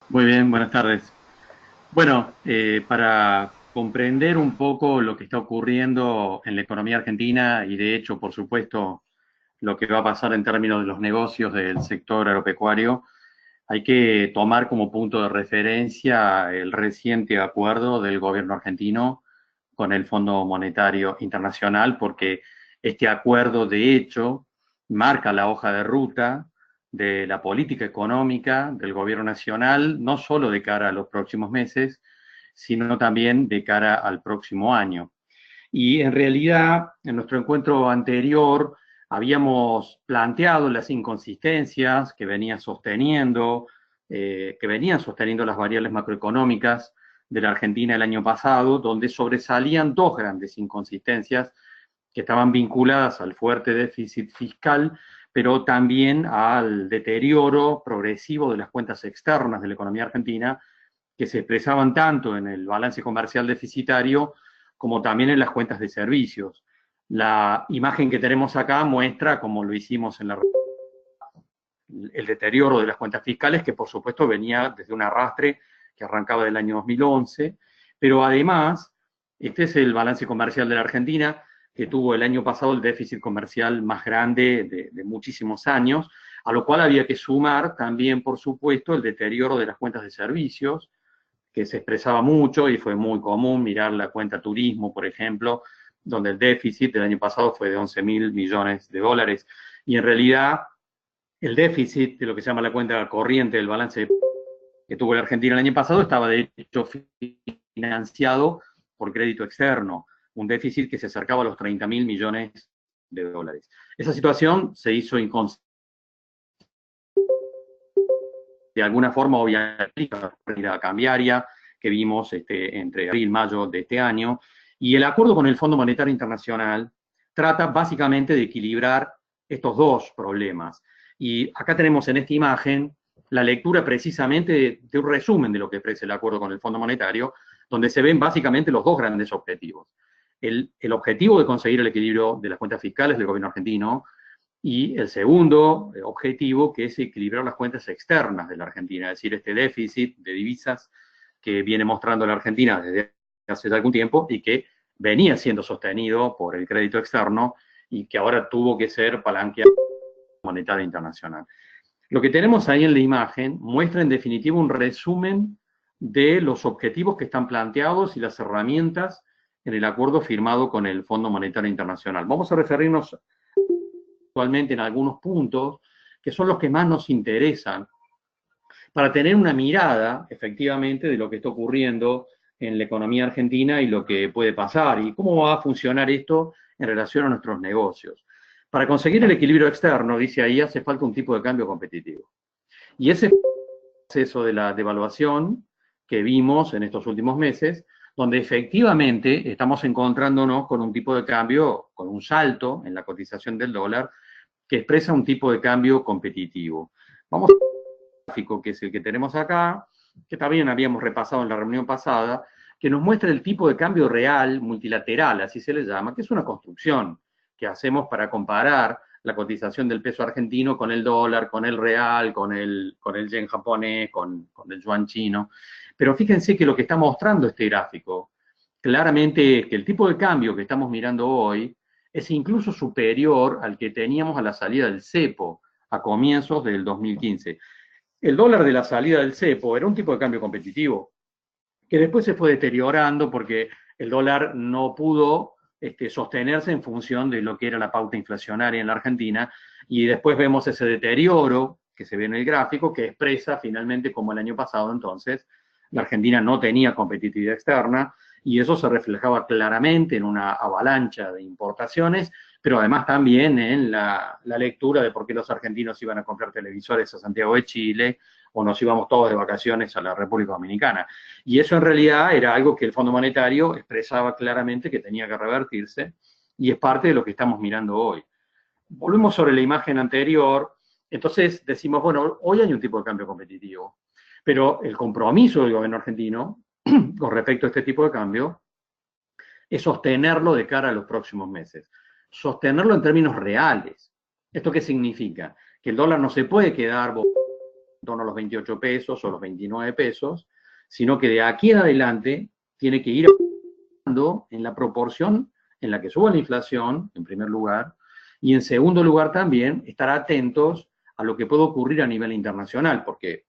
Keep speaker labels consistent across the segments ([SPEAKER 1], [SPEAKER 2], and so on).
[SPEAKER 1] Muy bien, buenas tardes. Bueno, para comprender un poco lo que está ocurriendo en la economía argentina y de hecho, por supuesto, lo que va a pasar en términos de los negocios del sector agropecuario, hay que tomar como punto de referencia el reciente acuerdo del gobierno argentino con el Fondo Monetario Internacional, porque este acuerdo, de hecho, marca la hoja de ruta de la política económica del gobierno nacional, no solo de cara a los próximos meses, sino también de cara al próximo año. Y en realidad, en nuestro encuentro anterior, habíamos planteado las inconsistencias que venían sosteniendo las variables macroeconómicas de la Argentina el año pasado, donde sobresalían dos grandes inconsistencias que estaban vinculadas al fuerte déficit fiscal, pero también al deterioro progresivo de las cuentas externas de la economía argentina, que se expresaban tanto en el balance comercial deficitario como también en las cuentas de servicios. La imagen que tenemos acá muestra, como lo hicimos en el deterioro de las cuentas fiscales, que por supuesto venía desde un arrastre que arrancaba del año 2011, pero además, este es el balance comercial de la Argentina, que tuvo el año pasado el déficit comercial más grande de muchísimos años, a lo cual había que sumar también, por supuesto, el deterioro de las cuentas de servicios, que se expresaba mucho y fue muy común mirar la cuenta turismo, por ejemplo, donde el déficit del año pasado fue de 11.000 millones de dólares. Y en realidad el déficit de lo que se llama la cuenta corriente del balance que tuvo la Argentina el año pasado estaba de hecho financiado por crédito externo, un déficit que se acercaba a los 30.000 millones de dólares. Esa situación se hizo inconsciente de alguna forma, obviamente, la pérdida cambiaria que vimos entre abril y mayo de este año. Y el acuerdo con el Fondo Monetario Internacional trata básicamente de equilibrar estos dos problemas. Y acá tenemos en esta imagen la lectura precisamente de un resumen de lo que ofrece el acuerdo con el Fondo Monetario, donde se ven básicamente los dos grandes objetivos. El objetivo de conseguir el equilibrio de las cuentas fiscales del gobierno argentino, y el segundo objetivo, que es equilibrar las cuentas externas de la Argentina, es decir, este déficit de divisas que viene mostrando la Argentina desde hace algún tiempo y que venía siendo sostenido por el crédito externo y que ahora tuvo que ser palanqueado por la monetaria internacional. Lo que tenemos ahí en la imagen muestra en definitiva un resumen de los objetivos que están planteados y las herramientas en el acuerdo firmado con el Fondo Monetario Internacional. Vamos a referirnos actualmente en algunos puntos que son los que más nos interesan para tener una mirada efectivamente de lo que está ocurriendo en la economía argentina y lo que puede pasar y cómo va a funcionar esto en relación a nuestros negocios. Para conseguir el equilibrio externo, dice ahí, hace falta un tipo de cambio competitivo. Y ese proceso de la devaluación que vimos en estos últimos meses, donde efectivamente estamos encontrándonos con un tipo de cambio, con un salto en la cotización del dólar, que expresa un tipo de cambio competitivo. Vamos al gráfico, que es el que tenemos acá, que también habíamos repasado en la reunión pasada, que nos muestra el tipo de cambio real, multilateral, así se le llama, que es una construcción que hacemos para comparar la cotización del peso argentino con el dólar, con el real, con el yen japonés, con el yuan chino. Pero fíjense que lo que está mostrando este gráfico, claramente es que el tipo de cambio que estamos mirando hoy es incluso superior al que teníamos a la salida del cepo a comienzos del 2015. El dólar de la salida del cepo era un tipo de cambio competitivo, que después se fue deteriorando porque el dólar no pudo sostenerse en función de lo que era la pauta inflacionaria en la Argentina, y después vemos ese deterioro que se ve en el gráfico, que expresa finalmente como el año pasado entonces la Argentina no tenía competitividad externa, y eso se reflejaba claramente en una avalancha de importaciones, pero además también en la lectura de por qué los argentinos iban a comprar televisores a Santiago de Chile o nos íbamos todos de vacaciones a la República Dominicana. Y eso en realidad era algo que el Fondo Monetario expresaba claramente que tenía que revertirse, y es parte de lo que estamos mirando hoy. Volvemos sobre la imagen anterior, entonces decimos, bueno, hoy hay un tipo de cambio competitivo, pero el compromiso del gobierno argentino con respecto a este tipo de cambio es sostenerlo de cara a los próximos meses, sostenerlo en términos reales. ¿Esto qué significa? Que el dólar no se puede quedar torno a los 28 pesos o los 29 pesos, sino que de aquí en adelante tiene que ir aumentando en la proporción en la que suba la inflación, en primer lugar, y en segundo lugar también estar atentos a lo que puede ocurrir a nivel internacional, porque,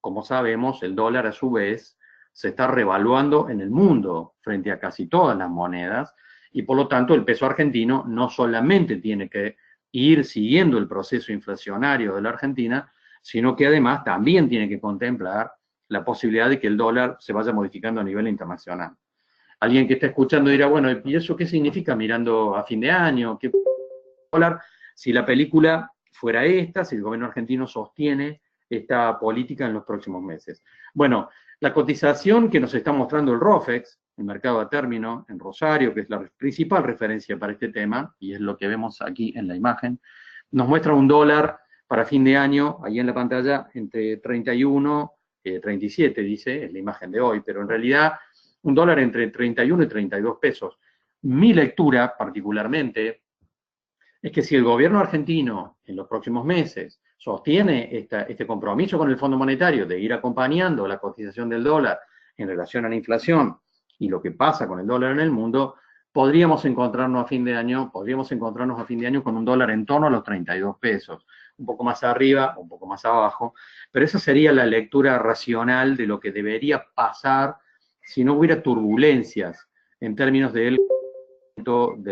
[SPEAKER 1] como sabemos, el dólar a su vez se está revaluando en el mundo frente a casi todas las monedas, y por lo tanto el peso argentino no solamente tiene que ir siguiendo el proceso inflacionario de la Argentina, sino que además también tiene que contemplar la posibilidad de que el dólar se vaya modificando a nivel internacional. Alguien que está escuchando dirá, bueno, ¿y eso qué significa mirando a fin de año? ¿Qué dólar? Si la película fuera esta, si el gobierno argentino sostiene esta política en los próximos meses. Bueno, la cotización que nos está mostrando el ROFEX, el mercado a término en Rosario, que es la principal referencia para este tema, y es lo que vemos aquí en la imagen, nos muestra un dólar para fin de año, ahí en la pantalla, entre 31 y 37, dice, es la imagen de hoy, pero en realidad un dólar entre 31 y 32 pesos. Mi lectura, particularmente, es que si el gobierno argentino en los próximos meses sostiene este compromiso con el Fondo Monetario de ir acompañando la cotización del dólar en relación a la inflación y lo que pasa con el dólar en el mundo, podríamos encontrarnos a fin de año con un dólar en torno a los 32 pesos, un poco más arriba, un poco más abajo, pero esa sería la lectura racional de lo que debería pasar si no hubiera turbulencias en términos del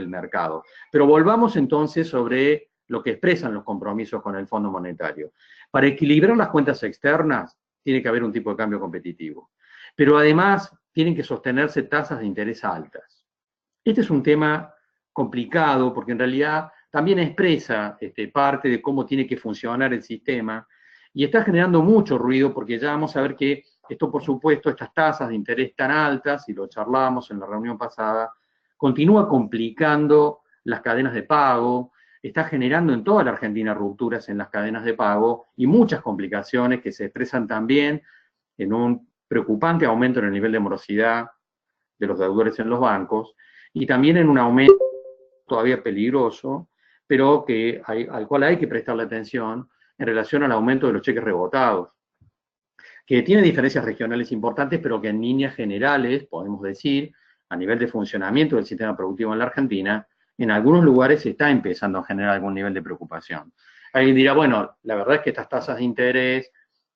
[SPEAKER 1] mercado. Pero volvamos entonces sobre lo que expresan los compromisos con el Fondo Monetario. Para equilibrar las cuentas externas tiene que haber un tipo de cambio competitivo, pero además tienen que sostenerse tasas de interés altas. Este es un tema complicado porque en realidad también expresa parte de cómo tiene que funcionar el sistema y está generando mucho ruido porque ya vamos a ver que esto, por supuesto, estas tasas de interés tan altas, y lo charlamos en la reunión pasada, continúa complicando las cadenas de pago, está generando en toda la Argentina rupturas en las cadenas de pago y muchas complicaciones que se expresan también en un preocupante aumento en el nivel de morosidad de los deudores en los bancos y también en un aumento todavía peligroso, pero al cual hay que prestarle atención en relación al aumento de los cheques rebotados, que tiene diferencias regionales importantes, pero que en líneas generales, podemos decir, a nivel de funcionamiento del sistema productivo en la Argentina, en algunos lugares se está empezando a generar algún nivel de preocupación. Alguien dirá, bueno, la verdad es que estas tasas de interés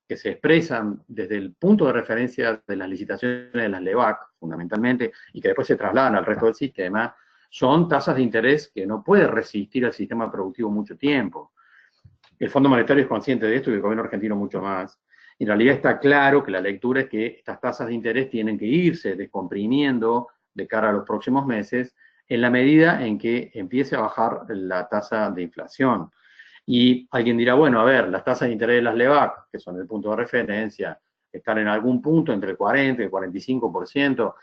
[SPEAKER 1] que se expresan desde el punto de referencia de las licitaciones de las LEVAC, fundamentalmente, y que después se trasladan al resto del sistema, son tasas de interés que no puede resistir al sistema productivo mucho tiempo. El Fondo Monetario es consciente de esto y el gobierno argentino mucho más. En realidad está claro que la lectura es que estas tasas de interés tienen que irse descomprimiendo de cara a los próximos meses en la medida en que empiece a bajar la tasa de inflación. Y alguien dirá, bueno, a ver, las tasas de interés de las LEVAC, que son el punto de referencia, están en algún punto entre el 40 y el 45%.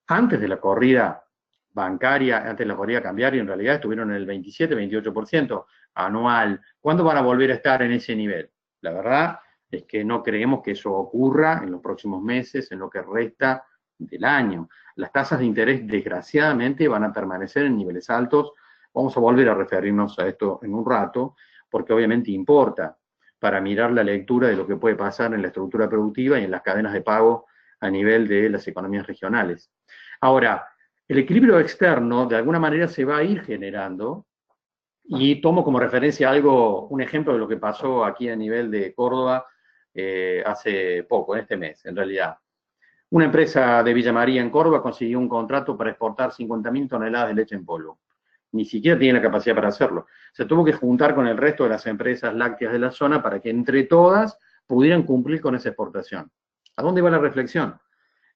[SPEAKER 1] Antes de la corrida bancaria, antes de la corrida cambiaria, en realidad estuvieron en el 27-28% anual. ¿Cuándo van a volver a estar en ese nivel? La verdad es que no creemos que eso ocurra en los próximos meses, en lo que resta del año. Las tasas de interés, desgraciadamente, van a permanecer en niveles altos. Vamos a volver a referirnos a esto en un rato, porque obviamente importa para mirar la lectura de lo que puede pasar en la estructura productiva y en las cadenas de pago a nivel de las economías regionales. Ahora, el equilibrio externo de alguna manera se va a ir generando y tomo como referencia un ejemplo de lo que pasó aquí a nivel de Córdoba hace poco, en este mes, en realidad. Una empresa de Villa María en Córdoba consiguió un contrato para exportar 50.000 toneladas de leche en polvo. Ni siquiera tiene la capacidad para hacerlo. Se tuvo que juntar con el resto de las empresas lácteas de la zona para que entre todas pudieran cumplir con esa exportación. ¿A dónde va la reflexión?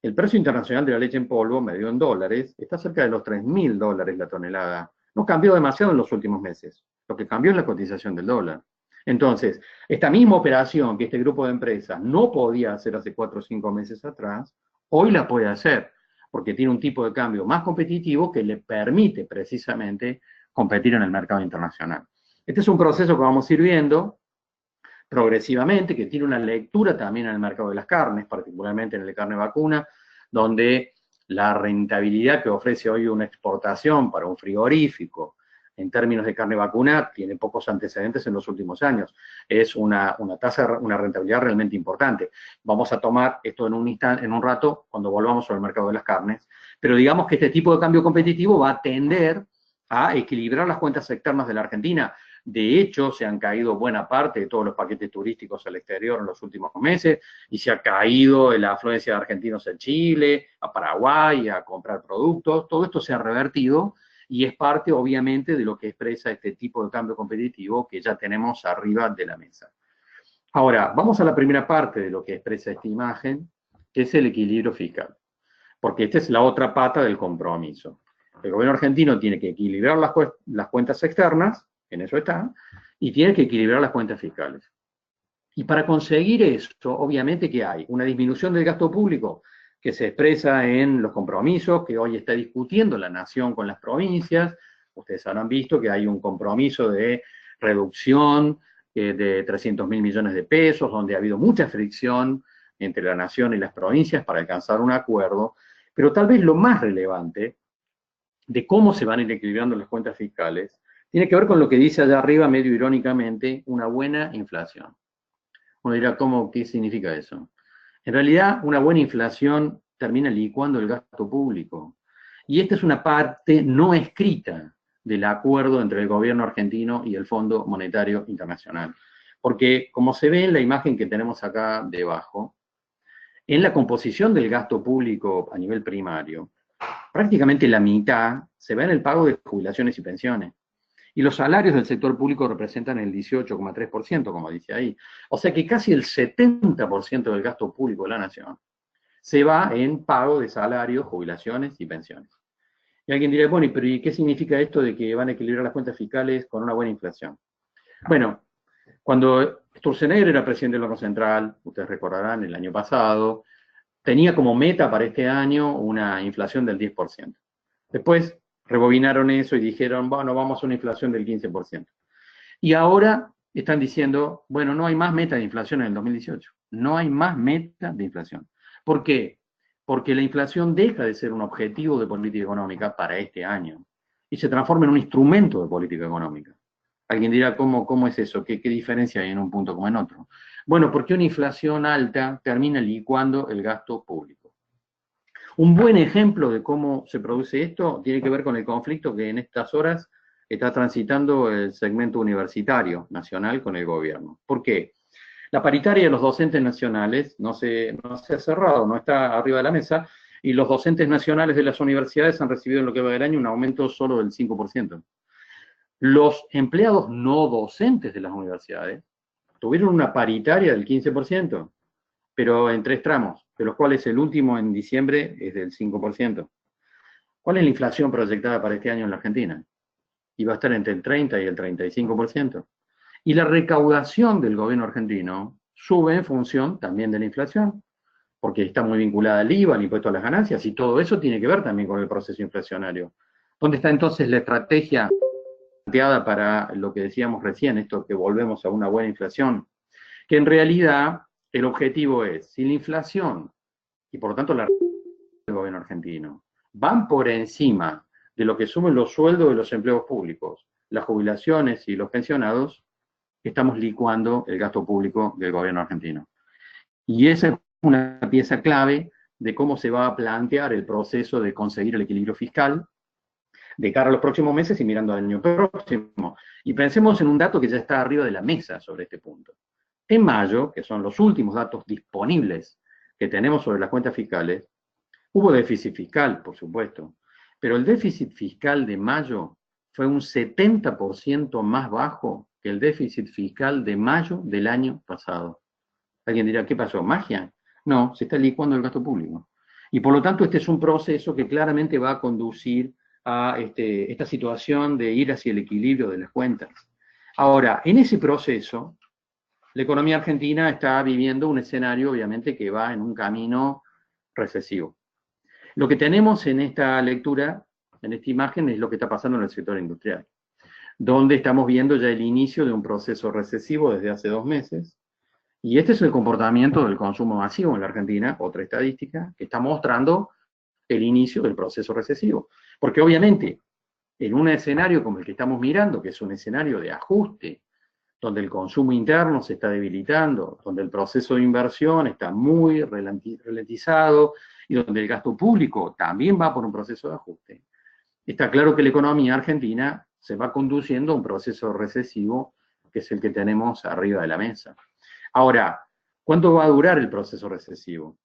[SPEAKER 1] El precio internacional de la leche en polvo, medido en dólares, está cerca de los $3.000 la tonelada. No cambió demasiado en los últimos meses. Lo que cambió es la cotización del dólar. Entonces, esta misma operación que este grupo de empresas no podía hacer hace 4 o 5 meses atrás, hoy la puede hacer, porque tiene un tipo de cambio más competitivo que le permite precisamente competir en el mercado internacional. Este es un proceso que vamos a ir viendo progresivamente, que tiene una lectura también en el mercado de las carnes, particularmente en el de carne vacuna, donde la rentabilidad que ofrece hoy una exportación para un frigorífico en términos de carne vacuna, tiene pocos antecedentes en los últimos años. Es una tasa, una rentabilidad realmente importante. Vamos a tomar esto en un rato, cuando volvamos al mercado de las carnes, pero digamos que este tipo de cambio competitivo va a tender a equilibrar las cuentas externas de la Argentina. De hecho, se han caído buena parte de todos los paquetes turísticos al exterior en los últimos meses, y se ha caído la afluencia de argentinos en Chile, a Paraguay, a comprar productos. Todo esto se ha revertido, y es parte, obviamente, de lo que expresa este tipo de cambio competitivo que ya tenemos arriba de la mesa. Ahora, vamos a la primera parte de lo que expresa esta imagen, que es el equilibrio fiscal, porque esta es la otra pata del compromiso. El gobierno argentino tiene que equilibrar las cuentas externas, en eso está, y tiene que equilibrar las cuentas fiscales. Y para conseguir esto, obviamente que hay una disminución del gasto público, que se expresa en los compromisos que hoy está discutiendo la Nación con las provincias. Ustedes habrán visto que hay un compromiso de reducción de 300.000 millones de pesos, donde ha habido mucha fricción entre la Nación y las provincias para alcanzar un acuerdo, pero tal vez lo más relevante de cómo se van a ir equilibrando las cuentas fiscales tiene que ver con lo que dice allá arriba, medio irónicamente, una buena inflación. Uno dirá, ¿qué significa eso? En realidad, una buena inflación termina licuando el gasto público. Y esta es una parte no escrita del acuerdo entre el gobierno argentino y el Fondo Monetario Internacional. Porque, como se ve en la imagen que tenemos acá debajo, en la composición del gasto público a nivel primario, prácticamente la mitad se va en el pago de jubilaciones y pensiones. Y los salarios del sector público representan el 18,3%, como dice ahí. O sea que casi el 70% del gasto público de la nación se va en pago de salarios, jubilaciones y pensiones. Y alguien dirá, bueno, pero ¿y qué significa esto de que van a equilibrar las cuentas fiscales con una buena inflación? Bueno, cuando Sturzenegger era presidente del Banco Central, ustedes recordarán, el año pasado, tenía como meta para este año una inflación del 10%. Después rebobinaron eso y dijeron, bueno, vamos a una inflación del 15%. Y ahora están diciendo, bueno, no hay más meta de inflación en el 2018. No hay más meta de inflación. ¿Por qué? Porque la inflación deja de ser un objetivo de política económica para este año y se transforma en un instrumento de política económica. Alguien dirá, ¿cómo es eso? ¿Qué diferencia hay en un punto como en otro? Bueno, porque una inflación alta termina licuando el gasto público. Un buen ejemplo de cómo se produce esto tiene que ver con el conflicto que en estas horas está transitando el segmento universitario nacional con el gobierno. ¿Por qué? La paritaria de los docentes nacionales no se ha cerrado, no está arriba de la mesa, y los docentes nacionales de las universidades han recibido en lo que va del año un aumento solo del 5%. Los empleados no docentes de las universidades tuvieron una paritaria del 15%, pero en 3 tramos, de los cuales el último en diciembre es del 5%. ¿Cuál es la inflación proyectada para este año en la Argentina? Y va a estar entre el 30 y el 35%. Y la recaudación del gobierno argentino sube en función también de la inflación, porque está muy vinculada al IVA, al impuesto a las ganancias, y todo eso tiene que ver también con el proceso inflacionario. ¿Dónde está entonces la estrategia planteada para lo que decíamos recién, esto que volvemos a una buena inflación? Que en realidad el objetivo es, si la inflación, y por lo tanto la del gobierno argentino, van por encima de lo que sumen los sueldos de los empleos públicos, las jubilaciones y los pensionados, estamos licuando el gasto público del gobierno argentino. Y esa es una pieza clave de cómo se va a plantear el proceso de conseguir el equilibrio fiscal de cara a los próximos meses y mirando al año próximo. Y pensemos en un dato que ya está arriba de la mesa sobre este punto. En mayo, que son los últimos datos disponibles que tenemos sobre las cuentas fiscales, hubo déficit fiscal, por supuesto, pero el déficit fiscal de mayo fue un 70% más bajo que el déficit fiscal de mayo del año pasado. Alguien dirá, ¿qué pasó? ¿Magia? No, se está licuando el gasto público. Y por lo tanto este es un proceso que claramente va a conducir a esta situación de ir hacia el equilibrio de las cuentas. Ahora, en ese proceso, la economía argentina está viviendo un escenario, obviamente, que va en un camino recesivo. Lo que tenemos en esta lectura, en esta imagen, es lo que está pasando en el sector industrial, donde estamos viendo ya el inicio de un proceso recesivo desde hace 2 meses, y este es el comportamiento del consumo masivo en la Argentina, otra estadística, que está mostrando el inicio del proceso recesivo. Porque obviamente, en un escenario como el que estamos mirando, que es un escenario de ajuste, donde el consumo interno se está debilitando, donde el proceso de inversión está muy ralentizado y donde el gasto público también va por un proceso de ajuste, está claro que la economía argentina se va conduciendo a un proceso recesivo, que es el que tenemos arriba de la mesa. Ahora, ¿cuánto va a durar el proceso recesivo?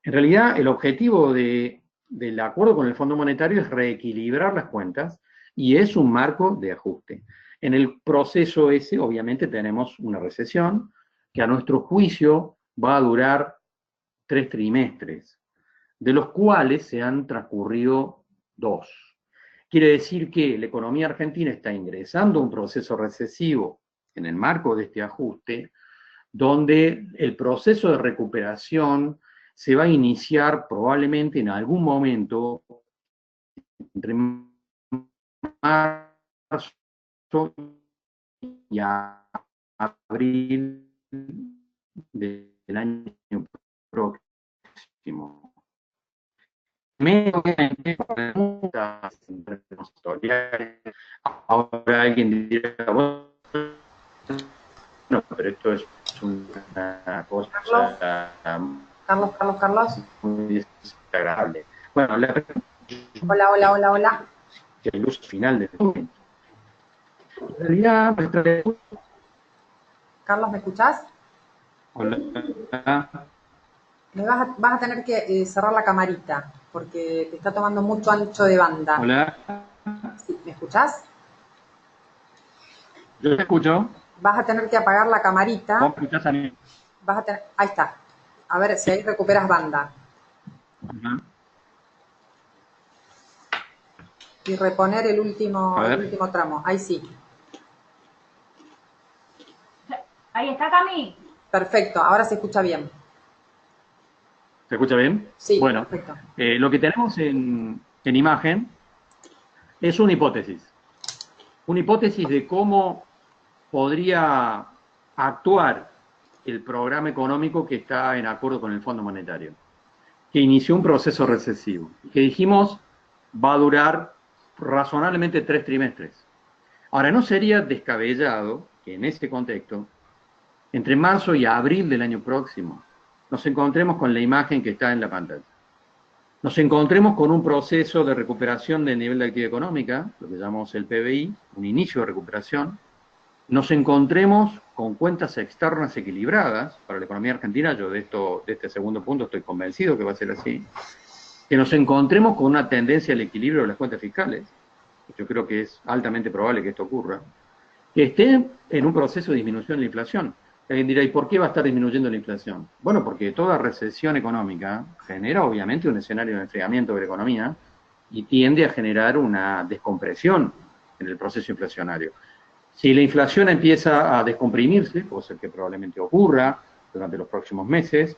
[SPEAKER 1] En realidad, el objetivo del acuerdo con el Fondo Monetario es reequilibrar las cuentas y es un marco de ajuste. En el proceso ese, obviamente, tenemos una recesión que a nuestro juicio va a durar 3 trimestres, de los cuales se han transcurrido 2. Quiere decir que la economía argentina está ingresando a un proceso recesivo en el marco de este ajuste, donde el proceso de recuperación se va a iniciar probablemente en algún momento entre marzo y abril del año próximo. Obviamente, ahora alguien dirá, bueno, pero esto es una
[SPEAKER 2] Carlos,
[SPEAKER 1] cosa
[SPEAKER 2] Carlos.
[SPEAKER 1] muy desagradable. Bueno,
[SPEAKER 2] Hola.
[SPEAKER 1] el uso final del documento. En realidad,
[SPEAKER 2] Carlos, ¿me escuchás?
[SPEAKER 1] hola,
[SPEAKER 2] Vas a tener que cerrar la camarita porque te está tomando mucho ancho de banda.
[SPEAKER 1] hola,
[SPEAKER 2] Sí, ¿me escuchás?
[SPEAKER 1] yo te escucho,
[SPEAKER 2] Vas a tener que apagar la
[SPEAKER 1] vos
[SPEAKER 2] camarita.
[SPEAKER 1] me escuchás a mí.
[SPEAKER 2] Ahí está. A ver si ahí recuperas banda.
[SPEAKER 1] Ajá.
[SPEAKER 2] Y reponer el
[SPEAKER 1] A
[SPEAKER 2] último, el
[SPEAKER 1] ver,
[SPEAKER 2] último tramo. Ahí sí.
[SPEAKER 3] Ahí está, Cami.
[SPEAKER 2] Perfecto, ahora se escucha bien.
[SPEAKER 1] ¿se escucha bien?
[SPEAKER 2] Sí,
[SPEAKER 1] Bueno,
[SPEAKER 2] perfecto.
[SPEAKER 1] lo que tenemos en imagen es una hipótesis de cómo podría actuar el programa económico que está en acuerdo con el Fondo Monetario, que inició un proceso recesivo, que dijimos va a durar razonablemente 3 trimestres. Ahora, ¿no sería descabellado que en ese contexto, entre marzo y abril del año próximo, nos encontremos con la imagen que está en la pantalla? Nos encontremos con un proceso de recuperación del nivel de actividad económica, lo que llamamos el PBI, un inicio de recuperación. Nos encontremos con cuentas externas equilibradas para la economía argentina. Yo de este segundo punto estoy convencido que va a ser así. Que nos encontremos con una tendencia al equilibrio de las cuentas fiscales. Yo creo que es altamente probable que esto ocurra. Que esté en un proceso de disminución de la inflación. Alguien dirá, ¿y por qué va a estar disminuyendo la inflación? Bueno, porque toda recesión económica genera obviamente un escenario de enfriamiento de la economía y tiende a generar una descompresión en el proceso inflacionario. Si la inflación empieza a descomprimirse, cosa que probablemente ocurra durante los próximos meses,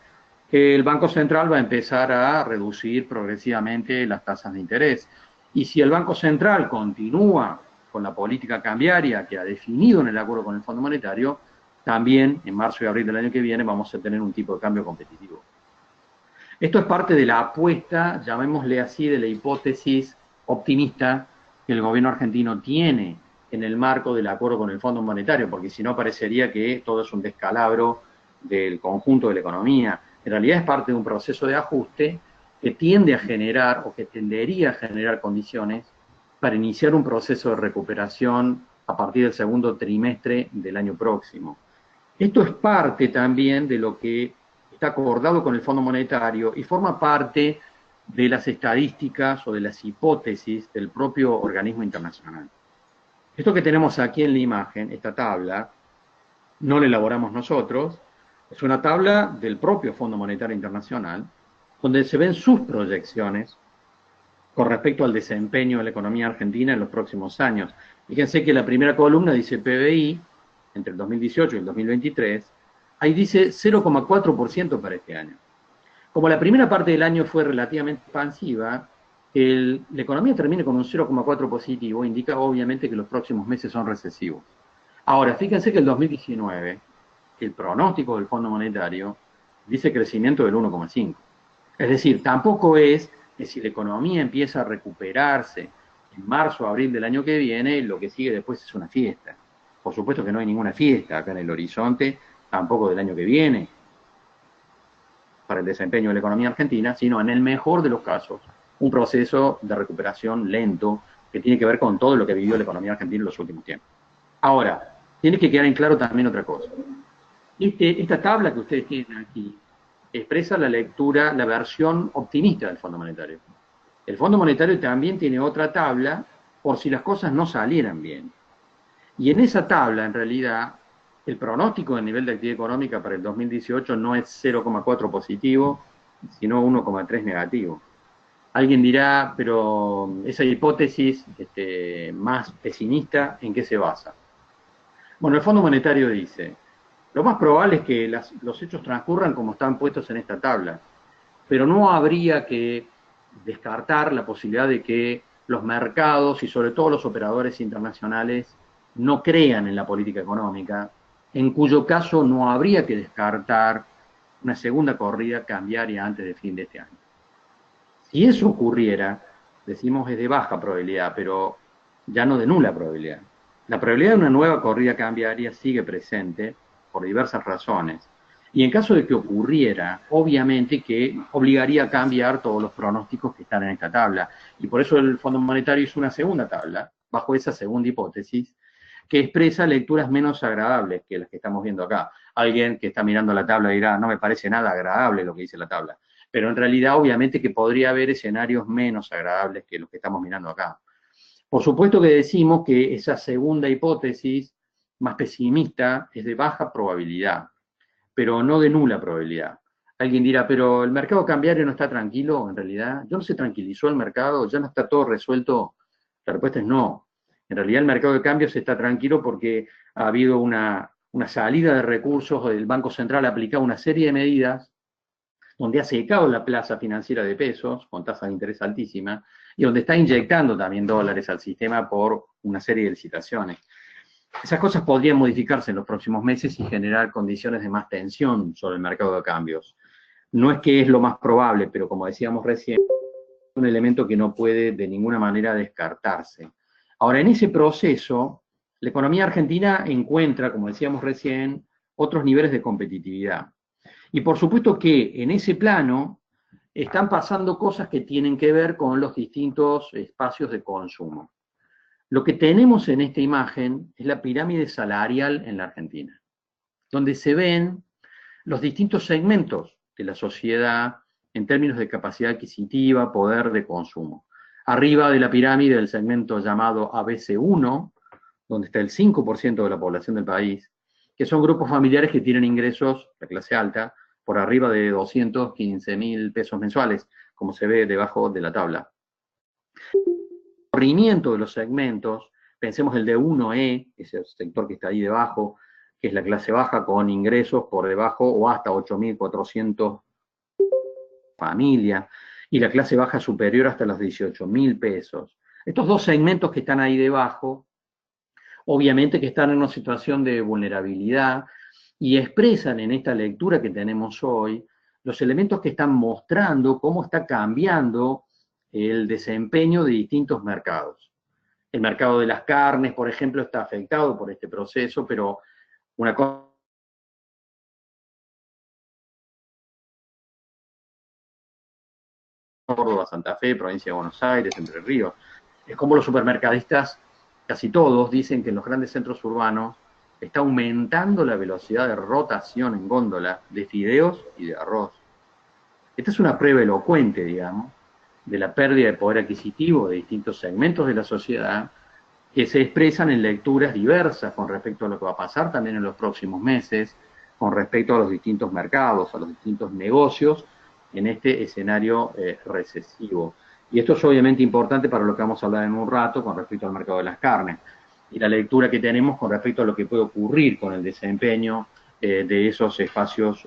[SPEAKER 1] el Banco Central va a empezar a reducir progresivamente las tasas de interés. Y si el Banco Central continúa con la política cambiaria que ha definido en el acuerdo con el Fondo Monetario, también en marzo y abril del año que viene vamos a tener un tipo de cambio competitivo. Esto es parte de la apuesta, llamémosle así, de la hipótesis optimista que el gobierno argentino tiene en el marco del acuerdo con el Fondo Monetario, porque si no parecería que todo es un descalabro del conjunto de la economía. En realidad es parte de un proceso de ajuste que tiende a generar o que tendería a generar condiciones para iniciar un proceso de recuperación a partir del segundo trimestre del año próximo. Esto es parte también de lo que está acordado con el Fondo Monetario y forma parte de las estadísticas o de las hipótesis del propio organismo internacional. Esto que tenemos aquí en la imagen, esta tabla, no la elaboramos nosotros, es una tabla del propio Fondo Monetario Internacional, donde se ven sus proyecciones con respecto al desempeño de la economía argentina en los próximos años. Fíjense que la primera columna dice PBI, entre el 2018 y el 2023, ahí dice 0,4% para este año. Como la primera parte del año fue relativamente expansiva, la economía termine con un 0,4 positivo, indica obviamente que los próximos meses son recesivos. Ahora, fíjense que el 2019, el pronóstico del Fondo Monetario dice crecimiento del 1,5. Es decir, tampoco es que si la economía empieza a recuperarse en marzo o abril del año que viene, lo que sigue después es una fiesta. Por supuesto que no hay ninguna fiesta acá en el horizonte, tampoco del año que viene, para el desempeño de la economía argentina, sino en el mejor de los casos, un proceso de recuperación lento que tiene que ver con todo lo que vivió la economía argentina en los últimos tiempos. Ahora, tiene que quedar en claro también otra cosa. Esta tabla que ustedes tienen aquí expresa la lectura, la versión optimista del Fondo Monetario. El Fondo Monetario también tiene otra tabla por si las cosas no salieran bien. Y en esa tabla, en realidad, el pronóstico del nivel de actividad económica para el 2018 no es 0,4 positivo, sino 1,3 negativo. Alguien dirá, pero esa hipótesis más pesimista, ¿en qué se basa? Bueno, el Fondo Monetario dice, lo más probable es que los hechos transcurran como están puestos en esta tabla, pero no habría que descartar la posibilidad de que los mercados y sobre todo los operadores internacionales no crean en la política económica, en cuyo caso no habría que descartar una segunda corrida cambiaria antes del fin de este año. Si eso ocurriera, decimos es de baja probabilidad, pero ya no de nula probabilidad. La probabilidad de una nueva corrida cambiaria sigue presente por diversas razones. Y en caso de que ocurriera, obviamente que obligaría a cambiar todos los pronósticos que están en esta tabla. Y por eso el Fondo Monetario hizo una segunda tabla, bajo esa segunda hipótesis, que expresa lecturas menos agradables que las que estamos viendo acá. Alguien que está mirando la tabla dirá, no me parece nada agradable lo que dice la tabla. Pero en realidad, obviamente, que podría haber escenarios menos agradables que los que estamos mirando acá. Por supuesto que decimos que esa segunda hipótesis, más pesimista, es de baja probabilidad, pero no de nula probabilidad. Alguien dirá, pero el mercado cambiario no está tranquilo, en realidad. ¿Ya no se tranquilizó el mercado? ¿Ya no está todo resuelto? La respuesta es no. En realidad el mercado de cambios está tranquilo porque ha habido una salida de recursos, el Banco Central ha aplicado una serie de medidas donde ha secado la plaza financiera de pesos, con tasas de interés altísimas, y donde está inyectando también dólares al sistema por una serie de licitaciones. Esas cosas podrían modificarse en los próximos meses y generar condiciones de más tensión sobre el mercado de cambios. No es que es lo más probable, pero como decíamos recién, es un elemento que no puede de ninguna manera descartarse. Ahora, en ese proceso, la economía argentina encuentra, como decíamos recién, otros niveles de competitividad. Y por supuesto que en ese plano están pasando cosas que tienen que ver con los distintos espacios de consumo. Lo que tenemos en esta imagen es la pirámide salarial en la Argentina, donde se ven los distintos segmentos de la sociedad en términos de capacidad adquisitiva, poder de consumo. Arriba de la pirámide el segmento llamado ABC1, donde está el 5% de la población del país, que son grupos familiares que tienen ingresos, la clase alta, por arriba de 215.000 pesos mensuales, como se ve debajo de la tabla. El corrimiento de los segmentos, pensemos el de 1E, ese sector que está ahí debajo, que es la clase baja con ingresos por debajo o hasta 8.400 familia, y la clase baja superior hasta los 18.000 pesos. Estos dos segmentos que están ahí debajo, obviamente que están en una situación de vulnerabilidad y expresan en esta lectura que tenemos hoy los elementos que están mostrando cómo está cambiando el desempeño de distintos mercados. El mercado de las carnes, por ejemplo, está afectado por este proceso, pero una cosa... Córdoba, Santa Fe, provincia de Buenos Aires, Entre Ríos. Es como los supermercadistas, casi todos, dicen que en los grandes centros urbanos está aumentando la velocidad de rotación en góndola de fideos y de arroz. Esta es una prueba elocuente, digamos, de la pérdida de poder adquisitivo de distintos segmentos de la sociedad que se expresan en lecturas diversas con respecto a lo que va a pasar también en los próximos meses, con respecto a los distintos mercados, a los distintos negocios en este escenario recesivo. Y esto es obviamente importante para lo que vamos a hablar en un rato con respecto al mercado de las carnes y la lectura que tenemos con respecto a lo que puede ocurrir con el desempeño de esos espacios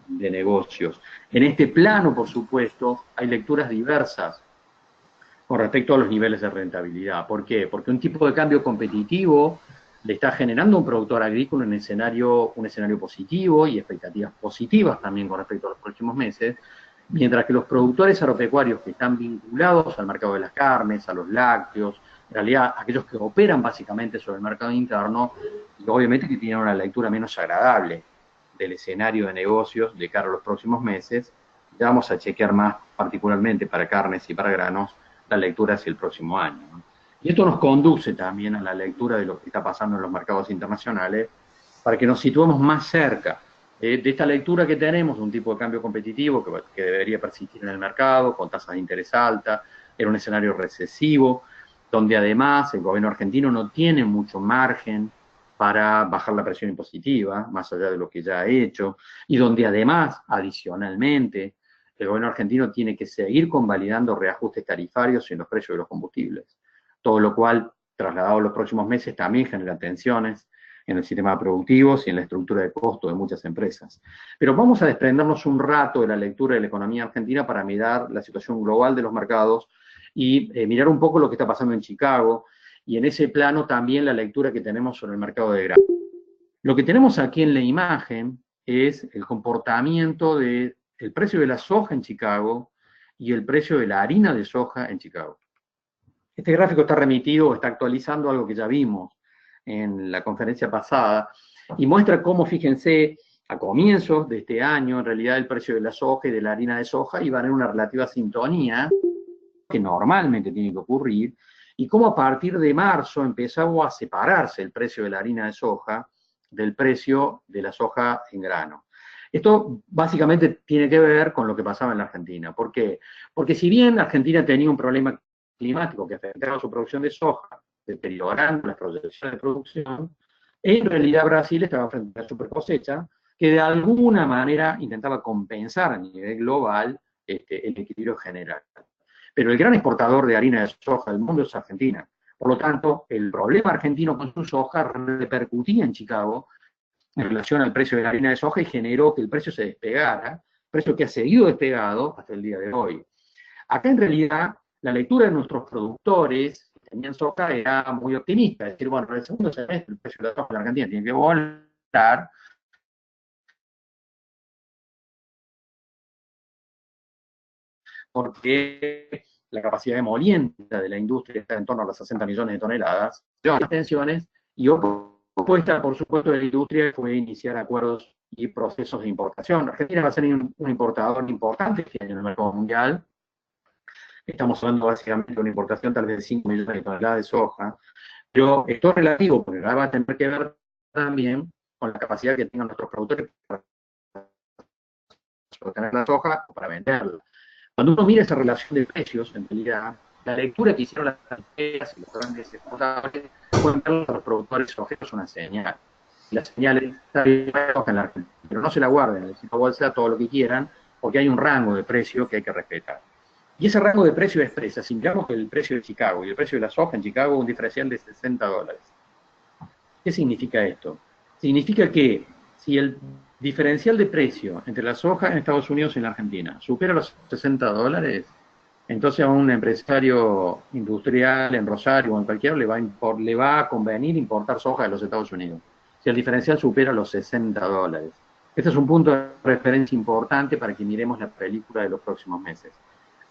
[SPEAKER 1] de negocios. En este plano, por supuesto, hay lecturas diversas con respecto a los niveles de rentabilidad. ¿Por qué? Porque un tipo de cambio competitivo le está generando a un productor agrícola un escenario positivo y expectativas positivas también con respecto a los próximos meses, mientras que los productores agropecuarios que están vinculados al mercado de las carnes, a los lácteos, en realidad aquellos que operan básicamente sobre el mercado interno, y obviamente que tienen una lectura menos agradable del escenario de negocios de cara a los próximos meses, ya vamos a chequear más particularmente para carnes y para granos la lectura hacia el próximo año, ¿no? Y esto nos conduce también a la lectura de lo que está pasando en los mercados internacionales para que nos situemos más cerca de esta lectura que tenemos, un tipo de cambio competitivo que debería persistir en el mercado, con tasas de interés altas, en un escenario recesivo, donde además el gobierno argentino no tiene mucho margen para bajar la presión impositiva, más allá de lo que ya ha hecho, y donde además, adicionalmente, el gobierno argentino tiene que seguir convalidando reajustes tarifarios en los precios de los combustibles, todo lo cual, trasladado a los próximos meses, también genera tensiones en el sistema productivo y en la estructura de costo de muchas empresas. Pero vamos a desprendernos un rato de la lectura de la economía argentina para mirar la situación global de los mercados y mirar un poco lo que está pasando en Chicago, y en ese plano también la lectura que tenemos sobre el mercado de granos. Lo que tenemos aquí en la imagen es el comportamiento del precio de la soja en Chicago y el precio de la harina de soja en Chicago. Este gráfico está remitido o está actualizando algo que ya vimos en la conferencia pasada y muestra cómo, fíjense, a comienzos de este año, en realidad el precio de la soja y de la harina de soja iban en una relativa sintonía, que normalmente tiene que ocurrir, y cómo a partir de marzo empezó a separarse el precio de la harina de soja del precio de la soja en grano. Esto básicamente tiene que ver con lo que pasaba en la Argentina. ¿Por qué? Porque si bien Argentina tenía un problema climático que afectaba su producción de soja, deteriorando las proyecciones de producción, en realidad Brasil estaba frente a la supercosecha, que de alguna manera intentaba compensar a nivel global el equilibrio general. Pero el gran exportador de harina de soja del mundo es Argentina. Por lo tanto, el problema argentino con su soja repercutía en Chicago en relación al precio de la harina de soja y generó que el precio se despegara, precio que ha seguido despegado hasta el día de hoy. Acá en realidad la lectura de nuestros productores que tenían soja era muy optimista, es decir, bueno, en el segundo semestre el precio de la soja en la Argentina tiene que volar, porque la capacidad demoliente de la industria está en torno a las 60 millones de toneladas, las tensiones, y opuesta, por supuesto, de la industria fue iniciar acuerdos y procesos de importación. Argentina va a ser un importador importante este año en el mercado mundial. Estamos hablando básicamente de una importación tal vez de 5 millones de toneladas de soja, pero esto es relativo, porque va a tener que ver también con la capacidad que tengan nuestros productores para obtener la soja o para venderla. Cuando uno mira esa relación de precios, en realidad, la lectura que hicieron las empresas y los grandes exportadores pueden ver a los productores sojeros una señal. La señal está en la Argentina, pero no se la guarden, el sitio bolsa todo lo que quieran, porque hay un rango de precio que hay que respetar. Y ese rango de precio expresa, si miramos el precio de Chicago y el precio de la soja en Chicago, un diferencial de $60. ¿Qué significa esto? Significa que si el diferencial de precio entre la soja en Estados Unidos y en la Argentina supera los $60, entonces a un empresario industrial en Rosario o en cualquiera le va a convenir importar soja de los Estados Unidos, si el diferencial supera los $60. Este es un punto de referencia importante para que miremos la película de los próximos meses.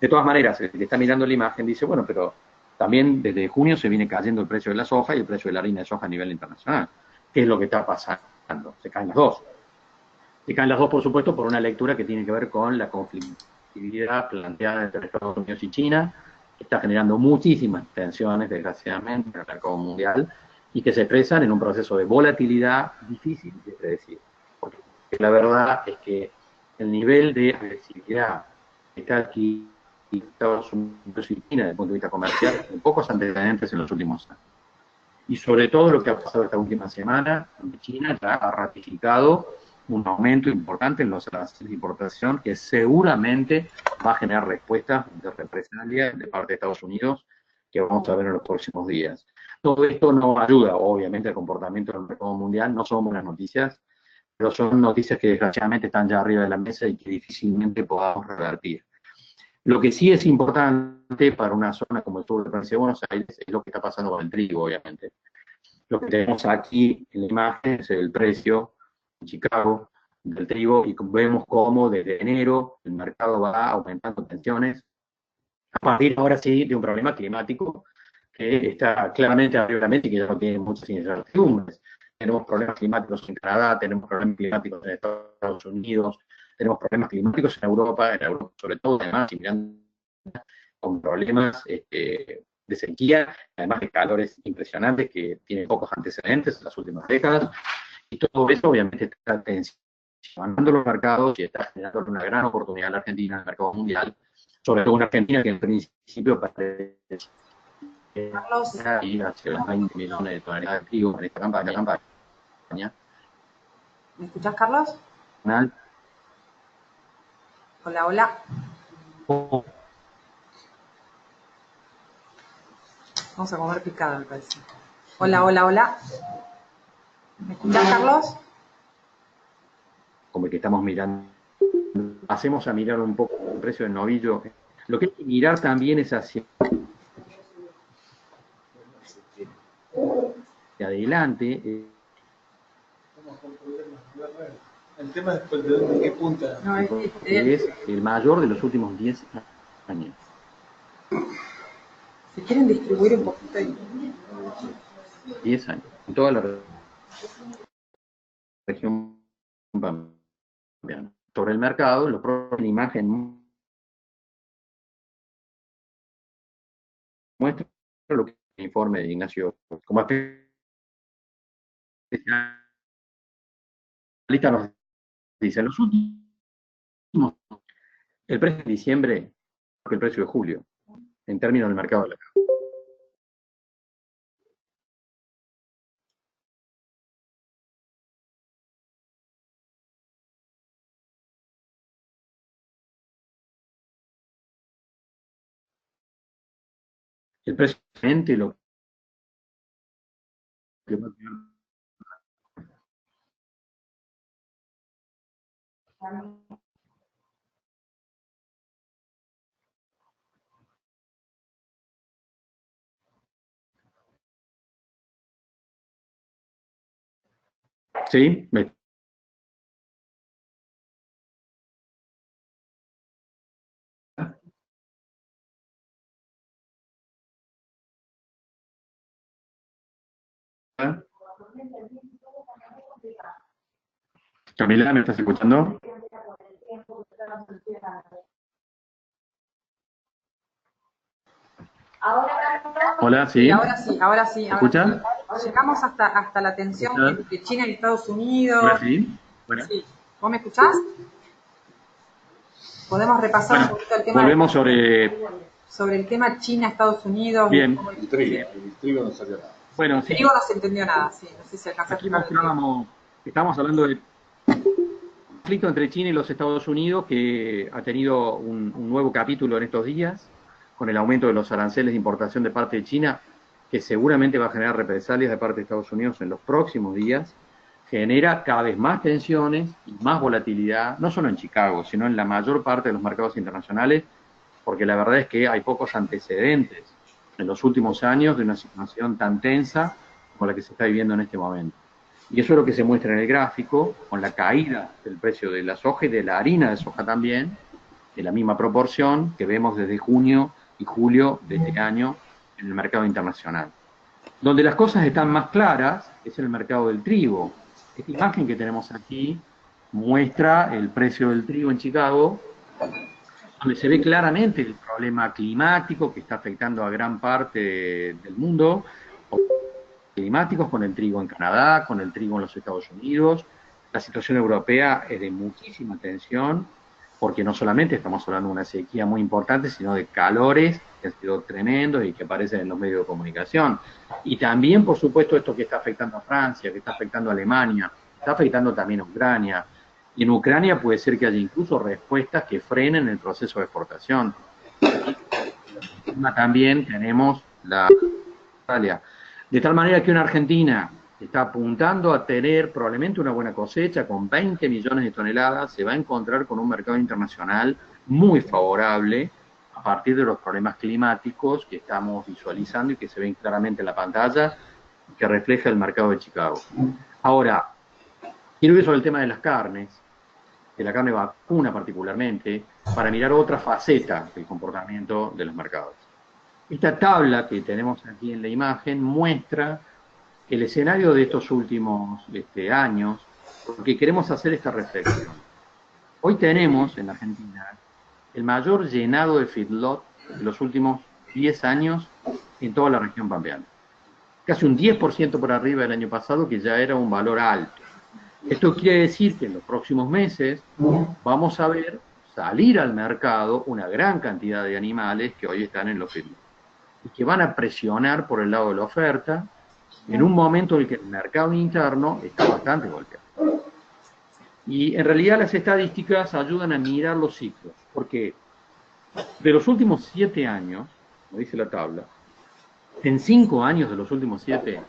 [SPEAKER 1] De todas maneras, el que está mirando la imagen dice, bueno, pero también desde junio se viene cayendo el precio de la soja y el precio de la harina de soja a nivel internacional. ¿Qué es lo que está pasando? Se caen las dos. Se caen las dos, por supuesto, por una lectura que tiene que ver con la conflictividad planteada entre Estados Unidos y China, que está generando muchísimas tensiones, desgraciadamente, en el mercado mundial, y que se expresan en un proceso de volatilidad difícil de predecir. Porque la verdad es que el nivel de agresividad que está aquí Estados Unidos y China desde el punto de vista comercial, en pocos antecedentes en los últimos años. Y sobre todo lo que ha pasado esta última semana, donde China ya ha ratificado un aumento importante en los aranceles de importación que seguramente va a generar respuestas de represalia de parte de Estados Unidos que vamos a ver en los próximos días. Todo esto no ayuda, obviamente, al comportamiento del mercado mundial, no son buenas noticias, pero son noticias que desgraciadamente están ya arriba de la mesa y que difícilmente podamos revertir. Lo que sí es importante para una zona como el sur de la provincia de Buenos Aires es lo que está pasando con el trigo, obviamente. Lo que tenemos aquí en la imagen es el precio en Chicago del trigo y vemos cómo desde enero el mercado va aumentando tensiones a partir ahora sí de un problema climático que está claramente arriba de la mesa y que ya no tiene muchas incertidumbres. Tenemos problemas climáticos en Canadá, tenemos problemas climáticos en Estados Unidos, tenemos problemas climáticos en Europa sobre todo, además, con problemas de sequía, además de calores impresionantes que tienen pocos antecedentes en las últimas décadas, y todo eso obviamente está tensionando los mercados y está generando una gran oportunidad en la Argentina, en el mercado mundial, sobre todo en Argentina que en principio parece
[SPEAKER 2] Carlos,
[SPEAKER 1] ir hacia los 20 millones de toneladas de trigo en esta campaña.
[SPEAKER 2] ¿me escuchás, Carlos? Hola, hola. Vamos a comer picada, me parece. Hola, hola, hola. ¿Me escuchás, Carlos?
[SPEAKER 1] Como el que estamos mirando. Hacemos a mirar un poco el precio del novillo. Lo que hay que mirar también es hacia adelante.
[SPEAKER 4] El tema es de qué punta.
[SPEAKER 2] No,
[SPEAKER 1] es el mayor de los últimos 10 años.
[SPEAKER 2] Si quieren distribuir un poquito.
[SPEAKER 1] 10 años. En toda la región pampeana. Sobre el mercado, lo propio la imagen muestra lo que el informe de Ignacio como especialista nos dice, en los últimos, el precio de diciembre que el precio de julio, en términos del mercado de la carne. El precio de lo que va a tener. ¿Sí? Camila, ¿me estás escuchando? Hola, sí.
[SPEAKER 2] Sí, ahora sí, ahora sí.
[SPEAKER 1] ¿Me escuchan?
[SPEAKER 2] Llegamos hasta la tensión entre China y Estados Unidos.
[SPEAKER 1] Hola, sí. Bueno.
[SPEAKER 2] Sí. ¿Vos me escuchás? Podemos repasar un poquito el tema.
[SPEAKER 1] Volvemos
[SPEAKER 2] sobre el tema China-Estados Unidos.
[SPEAKER 1] Bien.
[SPEAKER 4] El trigo no salió nada.
[SPEAKER 1] Bueno, sí.
[SPEAKER 2] El trigo no se entendió nada, sí. No sé si alcanzaste.
[SPEAKER 1] Aquí estamos hablando del conflicto entre China y los Estados Unidos, que ha tenido un nuevo capítulo en estos días, con el aumento de los aranceles de importación de parte de China, que seguramente va a generar represalias de parte de Estados Unidos en los próximos días, genera cada vez más tensiones y más volatilidad, no solo en Chicago, sino en la mayor parte de los mercados internacionales, porque la verdad es que hay pocos antecedentes en los últimos años de una situación tan tensa como la que se está viviendo en este momento. Y eso es lo que se muestra en el gráfico, con la caída del precio de la soja y de la harina de soja también, de la misma proporción que vemos desde junio y julio de este año en el mercado internacional. Donde las cosas están más claras es en el mercado del trigo. Esta imagen que tenemos aquí muestra el precio del trigo en Chicago, donde se ve claramente el problema climático que está afectando a gran parte del mundo, climáticos con el trigo en Canadá, con el trigo en los Estados Unidos. La situación europea es de muchísima tensión, porque no solamente estamos hablando de una sequía muy importante, sino de calores que han sido tremendos y que aparecen en los medios de comunicación. Y también, por supuesto, esto que está afectando a Francia, que está afectando a Alemania, está afectando también a Ucrania. Y en Ucrania puede ser que haya incluso respuestas que frenen el proceso de exportación. También tenemos la Australia. De tal manera que una Argentina está apuntando a tener probablemente una buena cosecha con 20 millones de toneladas, se va a encontrar con un mercado internacional muy favorable a partir de los problemas climáticos que estamos visualizando y que se ven claramente en la pantalla, que refleja el mercado de Chicago. Ahora, quiero ir sobre el tema de las carnes, de la carne vacuna particularmente, para mirar otra faceta del comportamiento de los mercados. Esta tabla que tenemos aquí en la imagen muestra el escenario de estos últimos años, porque queremos hacer esta reflexión. Hoy tenemos en Argentina el mayor llenado de feedlot de los últimos 10 años en toda la región pampeana. Casi un 10% por arriba del año pasado, que ya era un valor alto. Esto quiere decir que en los próximos meses vamos a ver salir al mercado una gran cantidad de animales que hoy están en los feedlots y que van a presionar por el lado de la oferta en un momento en el que el mercado interno está bastante golpeado. Y en realidad las estadísticas ayudan a mirar los ciclos, porque de los últimos 7 años, como dice la tabla, en 5 años de los últimos 7,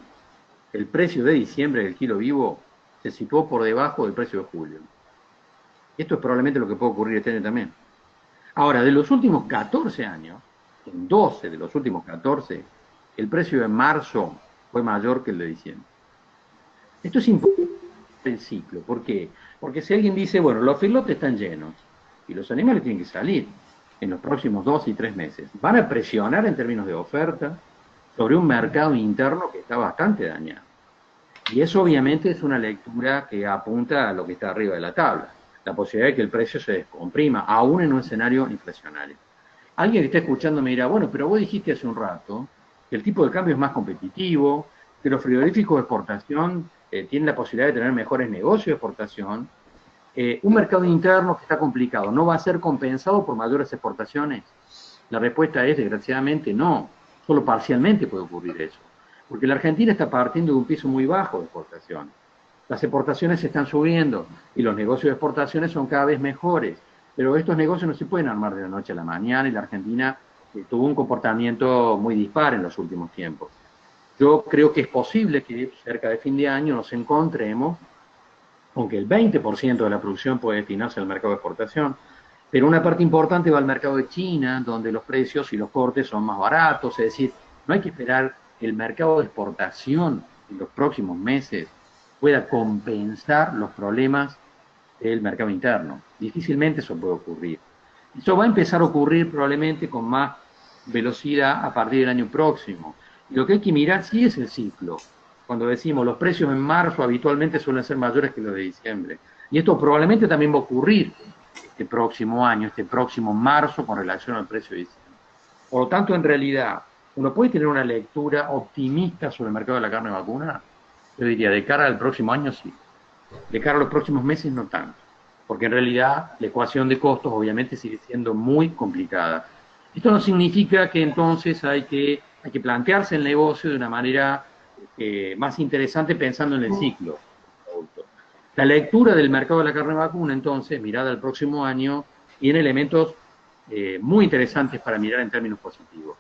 [SPEAKER 1] el precio de diciembre del kilo vivo se situó por debajo del precio de julio. Esto es probablemente lo que puede ocurrir este año también. Ahora, de los últimos 14 años, en 12 de los últimos 14, el precio de marzo fue mayor que el de diciembre. Esto es importante el ciclo. ¿Por qué? Porque si alguien dice, bueno, los feedlots están llenos y los animales tienen que salir en los próximos 2 y 3 meses, van a presionar en términos de oferta sobre un mercado interno que está bastante dañado. Y eso obviamente es una lectura que apunta a lo que está arriba de la tabla, la posibilidad de que el precio se descomprima, aún en un escenario inflacionario. Alguien que está escuchando me dirá, bueno, pero vos dijiste hace un rato que el tipo de cambio es más competitivo, que los frigoríficos de exportación tienen la posibilidad de tener mejores negocios de exportación. Un mercado interno que está complicado, ¿no va a ser compensado por mayores exportaciones? La respuesta es, desgraciadamente, no. Solo parcialmente puede ocurrir eso. Porque la Argentina está partiendo de un piso muy bajo de exportación. Las exportaciones se están subiendo y los negocios de exportaciones son cada vez mejores. Pero estos negocios no se pueden armar de la noche a la mañana y la Argentina tuvo un comportamiento muy dispar en los últimos tiempos. Yo creo que es posible que cerca de fin de año nos encontremos con que el 20% de la producción puede destinarse al mercado de exportación, pero una parte importante va al mercado de China, donde los precios y los cortes son más baratos, es decir, no hay que esperar que el mercado de exportación en los próximos meses pueda compensar los problemas del mercado interno. Difícilmente eso puede ocurrir. Eso va a empezar a ocurrir probablemente con más velocidad a partir del año próximo. Y lo que hay que mirar sí es el ciclo. Cuando decimos los precios en marzo habitualmente suelen ser mayores que los de diciembre. Y esto probablemente también va a ocurrir este próximo año, este próximo marzo, con relación al precio de diciembre. Por lo tanto, en realidad, uno puede tener una lectura optimista sobre el mercado de la carne vacuna. Yo diría, de cara al próximo año sí. De cara a los próximos meses no tanto. Porque en realidad la ecuación de costos obviamente sigue siendo muy complicada. Esto no significa que entonces hay que plantearse el negocio de una manera más interesante pensando en el ciclo. La lectura del mercado de la carne vacuna, entonces, mirada al próximo año, tiene elementos muy interesantes para mirar en términos positivos.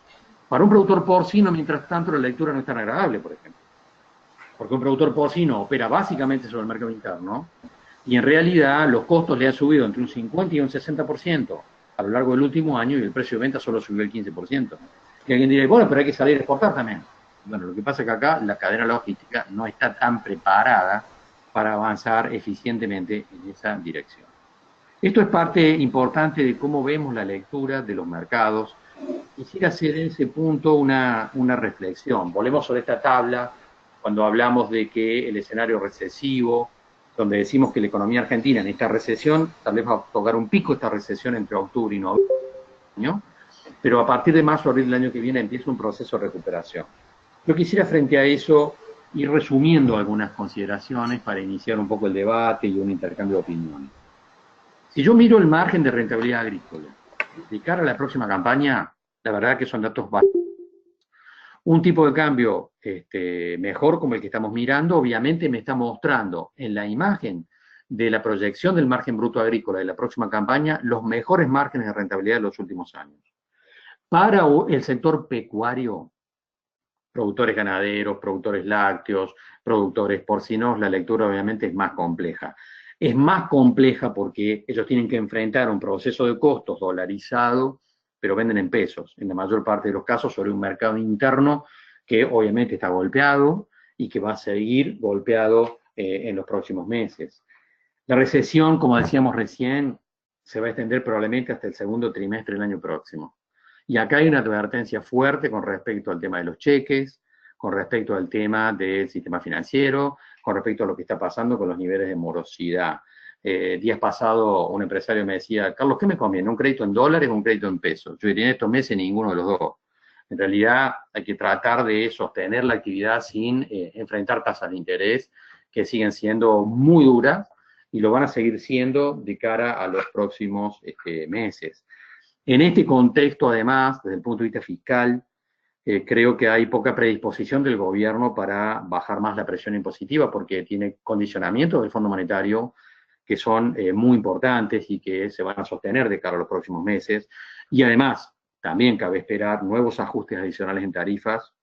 [SPEAKER 1] Para un productor porcino, mientras tanto, la lectura no es tan agradable, por ejemplo. Porque un productor porcino opera básicamente sobre el mercado interno y en realidad los costos le han subido entre un 50 y un 60% a lo largo del último año y el precio de venta solo subió el 15%. Y alguien dirá, bueno, pero hay que salir a exportar también. Bueno, lo que pasa es que acá la cadena logística no está tan preparada para avanzar eficientemente en esa dirección. Esto es parte importante de cómo vemos la lectura de los mercados. Quisiera hacer en ese punto una reflexión. Volvemos sobre esta tabla cuando hablamos de que el escenario recesivo, donde decimos que la economía argentina en esta recesión, tal vez va a tocar un pico esta recesión entre octubre y noviembre, ¿no? Pero a partir de marzo o abril del año que viene empieza un proceso de recuperación. Yo quisiera frente a eso ir resumiendo algunas consideraciones para iniciar un poco el debate y un intercambio de opiniones. Si yo miro el margen de rentabilidad agrícola, de cara a la próxima campaña, la verdad que son datos bajos. Un tipo de cambio mejor como el que estamos mirando, obviamente me está mostrando en la imagen de la proyección del margen bruto agrícola de la próxima campaña los mejores márgenes de rentabilidad de los últimos años. Para el sector pecuario, productores ganaderos, productores lácteos, productores porcinos, la lectura obviamente es más compleja. Es más compleja porque ellos tienen que enfrentar un proceso de costos dolarizado, pero venden en pesos, en la mayor parte de los casos sobre un mercado interno que obviamente está golpeado y que va a seguir golpeado en los próximos meses. La recesión, como decíamos recién, se va a extender probablemente hasta el segundo trimestre del año próximo. Y acá hay una advertencia fuerte con respecto al tema de los cheques, con respecto al tema del sistema financiero, con respecto a lo que está pasando con los niveles de morosidad. Días pasados un empresario me decía, Carlos, ¿qué me conviene? ¿Un crédito en dólares o un crédito en pesos? Yo diría, en estos meses ninguno de los dos. En realidad hay que tratar de sostener la actividad sin enfrentar tasas de interés que siguen siendo muy duras y lo van a seguir siendo de cara a los próximos meses. En este contexto, además, desde el punto de vista fiscal, creo que hay poca predisposición del gobierno para bajar más la presión impositiva porque tiene condicionamientos del Fondo Monetario que son muy importantes y que se van a sostener de cara a los próximos meses. Y además, también cabe esperar nuevos ajustes adicionales en tarifas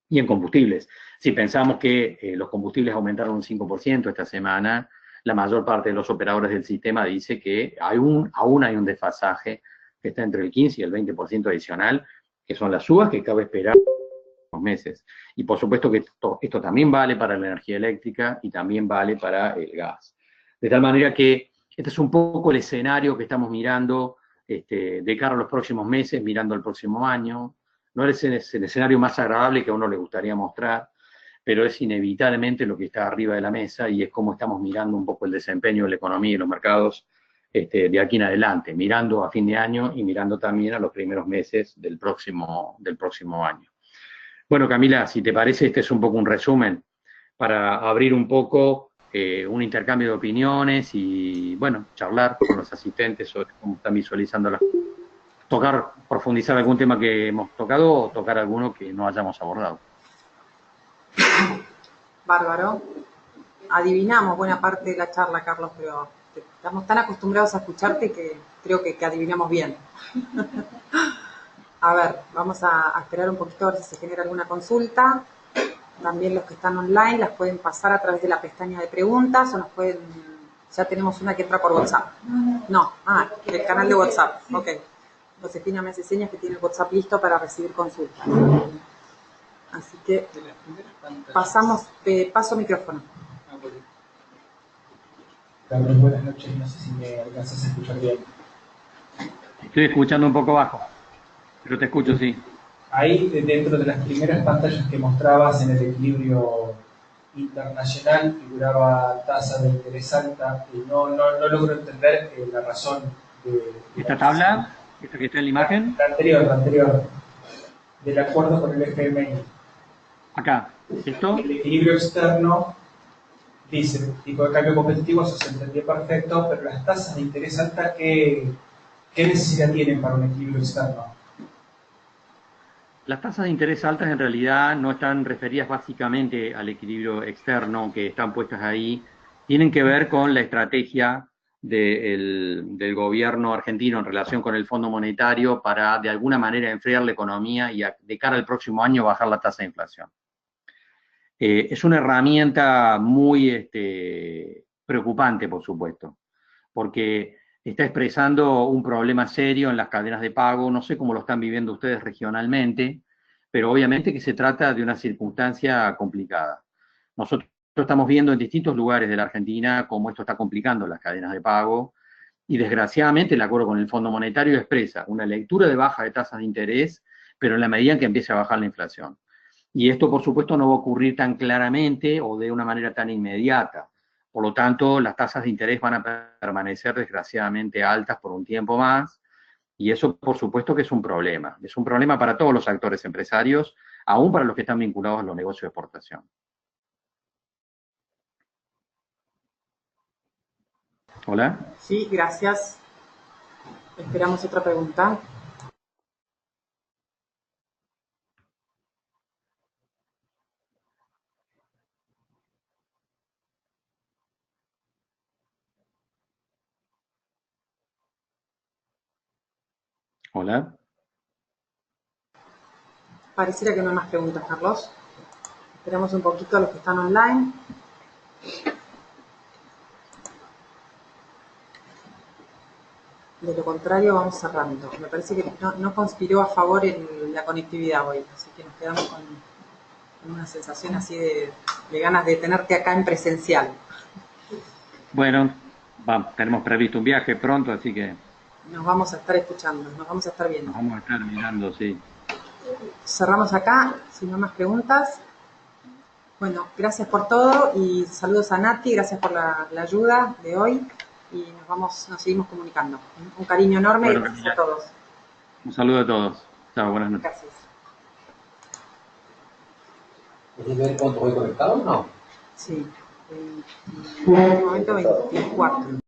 [SPEAKER 1] y en combustibles. Si pensamos que los combustibles aumentaron un 5% esta semana, la mayor parte de los operadores del sistema dice que aún hay un desfasaje que está entre el 15 y el 20% adicional, que son las subas que cabe esperar en los meses. Y por supuesto que esto también vale para la energía eléctrica y también vale para el gas. De tal manera que este es un poco el escenario que estamos mirando de cara a los próximos meses, mirando al próximo año. No es el escenario más agradable que a uno le gustaría mostrar, pero es inevitablemente lo que está arriba de la mesa y es cómo estamos mirando un poco el desempeño de la economía y los mercados de aquí en adelante, mirando a fin de año y mirando también a los primeros meses del próximo año. Bueno, Camila, si te parece, este es un poco un resumen para abrir un poco un intercambio de opiniones y, bueno, charlar con los asistentes sobre cómo están visualizando las cosas. Tocar, profundizar algún tema que hemos tocado o tocar alguno que no hayamos abordado.
[SPEAKER 2] Bárbaro. Adivinamos buena parte de la charla, Carlos, pero estamos tan acostumbrados a escucharte que creo que adivinamos bien. A ver, vamos a esperar un poquito a ver si se genera alguna consulta. También los que están online las pueden pasar a través de la pestaña de preguntas o nos pueden... Ya tenemos una que entra por WhatsApp. No, el canal de WhatsApp. Ok. Josefina me hace señas que tiene el WhatsApp listo para recibir consultas. Así que paso micrófono.
[SPEAKER 5] Carlos, buenas noches. No sé si me alcanzas a escuchar bien.
[SPEAKER 1] Estoy escuchando un poco bajo, pero te escucho, sí.
[SPEAKER 5] Ahí, dentro de las primeras pantallas que mostrabas en el equilibrio internacional, figuraba tasa de interés alta y no logro entender la razón de...
[SPEAKER 1] ¿Esta tabla? ¿Esta que está en la imagen?
[SPEAKER 5] La anterior, del acuerdo con el FMI.
[SPEAKER 1] Acá, ¿esto?
[SPEAKER 5] El equilibrio externo dice, tipo de cambio competitivo, eso se entendió perfecto, pero las tasas de interés alta, ¿qué necesidad tienen para un equilibrio externo?
[SPEAKER 1] Las tasas de interés altas en realidad no están referidas básicamente al equilibrio externo que están puestas ahí, tienen que ver con la estrategia del gobierno argentino en relación con el Fondo Monetario para de alguna manera enfriar la economía y de cara al próximo año bajar la tasa de inflación. Es una herramienta muy preocupante, por supuesto, porque está expresando un problema serio en las cadenas de pago. No sé cómo lo están viviendo ustedes regionalmente, pero obviamente que se trata de una circunstancia complicada. Nosotros estamos viendo en distintos lugares de la Argentina cómo esto está complicando las cadenas de pago y desgraciadamente el acuerdo con el Fondo Monetario expresa una lectura de baja de tasas de interés, pero en la medida en que empiece a bajar la inflación. Y esto, por supuesto, no va a ocurrir tan claramente o de una manera tan inmediata. Por lo tanto, las tasas de interés van a permanecer desgraciadamente altas por un tiempo más, y eso, por supuesto, que es un problema. Es un problema para todos los actores empresarios, aún para los que están vinculados a los negocios de exportación. ¿Hola?
[SPEAKER 2] Sí, gracias. Esperamos otra pregunta.
[SPEAKER 1] ¿Hola?
[SPEAKER 2] Pareciera que no hay más preguntas, Carlos. Esperamos un poquito a los que están online. De lo contrario, vamos cerrando. Me parece que no conspiró a favor en la conectividad hoy, así que nos quedamos con una sensación así de ganas de tenerte acá en presencial.
[SPEAKER 1] Bueno, tenemos previsto un viaje pronto, así que
[SPEAKER 2] Nos vamos a estar escuchando, nos vamos a estar viendo.
[SPEAKER 1] nos vamos a estar mirando, sí.
[SPEAKER 2] Cerramos acá, si no hay más preguntas. Bueno, gracias por todo y saludos a Nati, gracias por la ayuda de hoy y nos seguimos comunicando. Un cariño enorme y
[SPEAKER 1] Bueno,
[SPEAKER 2] gracias a todos.
[SPEAKER 1] Un saludo a todos. Chao, buenas noches.
[SPEAKER 2] Gracias.
[SPEAKER 6] ¿Quieres ver cuánto voy conectado o no?
[SPEAKER 2] Sí, en este momento 24.